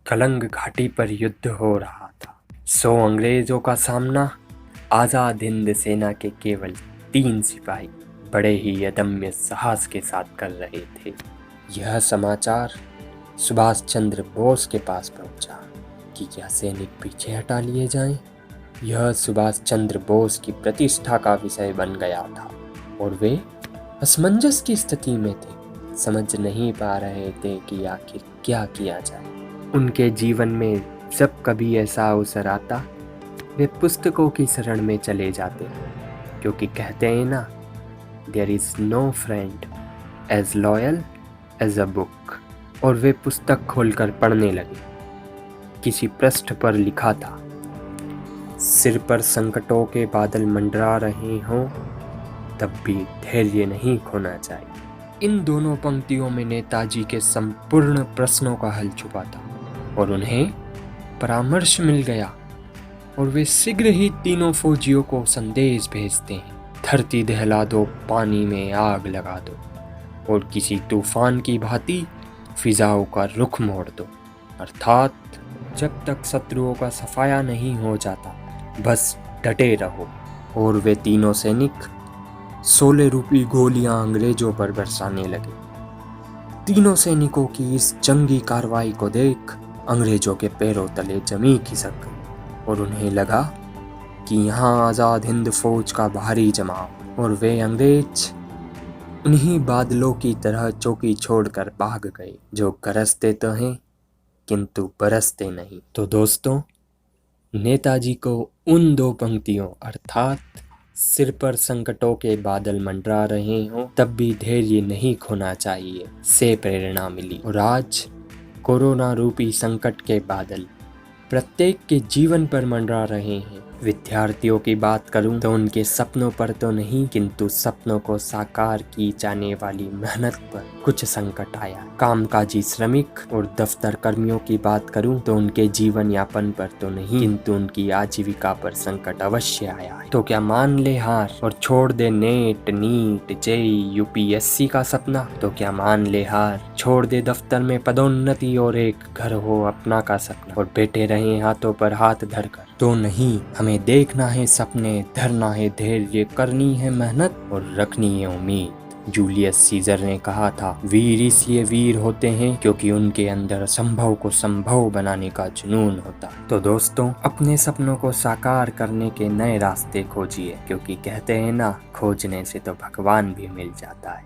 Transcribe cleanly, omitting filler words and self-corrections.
कलंग घाटी पर युद्ध हो रहा था। 100 अंग्रेजों का सामना आज़ाद हिंद सेना के केवल 3 सिपाही बड़े ही अदम्य साहस के साथ कर रहे थे। यह समाचार सुभाष चंद्र बोस के पास पहुंचा कि क्या सैनिक पीछे हटा लिए जाएं। यह सुभाष चंद्र बोस की प्रतिष्ठा का विषय बन गया था और वे असमंजस की स्थिति में थे। समझ नहीं पा रहे थे कि आखिर क्या किया जाए। उनके जीवन में जब कभी ऐसा अवसर आता, वे पुस्तकों की शरण में चले जाते, क्योंकि कहते हैं ना, there is no friend as loyal as a book. और वे पुस्तक खोलकर पढ़ने लगे। किसी पृष्ठ पर लिखा था, सिर पर संकटों के बादल मंडरा रहे हों तब भी धैर्य नहीं खोना चाहिए। इन दोनों पंक्तियों में नेताजी के संपूर्ण प्रश्नों का हल छुपा था और उन्हें परामर्श मिल गया और वे शीघ्र ही तीनों फौजियों को संदेश भेजते हैं, धरती दहला दो, पानी में आग लगा दो और किसी तूफान की भांति फिजाओं का रुख मोड़ दो। अर्थात जब तक शत्रुओं का सफाया नहीं हो जाता, बस डटे रहो। और वे तीनों सैनिक 16 रूपी गोलियां अंग्रेजों पर बरसाने लगे। तीनों सैनिकों की इस जंगी कार्रवाई को देख अंग्रेजों के पैरों तले जमीन खिसक गई और उन्हें लगा कि यहाँ आज़ाद हिंद फौज का भारी जमाव, और वे अंग्रेज उन्हीं बादलों की तरह चौकी छोड़कर भाग गए, जो गरजते तो हैं किंतु बरसते नहीं। तो दोस्तों, नेताजी को उन 2 पंक्तियों अर्थात सिर पर संकटों के बादल मंडरा रहे हों तब भी धैर्य नहीं खोना चाहिए से प्रेरणा मिली। और आज कोरोना रूपी संकट के बादल प्रत्येक के जीवन पर मंडरा रहे हैं। विद्यार्थियों की बात करूं तो उनके सपनों पर तो नहीं, किंतु सपनों को साकार की जाने वाली मेहनत पर कुछ संकट आया। कामकाजी श्रमिक और दफ्तर कर्मियों की बात करूं तो उनके जीवन यापन पर तो नहीं, किंतु उनकी आजीविका पर संकट अवश्य आया है। तो क्या मान ले हार और छोड़ दे नेट, नीट, जेई, यूपीएससी का सपना? तो क्या मान ले हार, छोड़ दे दफ्तर में पदोन्नति और एक घर हो अपना का सपना और बैठे रहे हाथों पर हाथ धरकर? तो नहीं, हमें देखना है सपने, धरना है धैर्य, करनी है मेहनत और रखनी है उम्मीद। जूलियस सीजर ने कहा था, वीर इसलिए वीर होते हैं क्योंकि उनके अंदर असंभव को संभव बनाने का जुनून होता। तो दोस्तों, अपने सपनों को साकार करने के नए रास्ते खोजिए, क्योंकि कहते हैं ना, खोजने से तो भगवान भी मिल जाता है।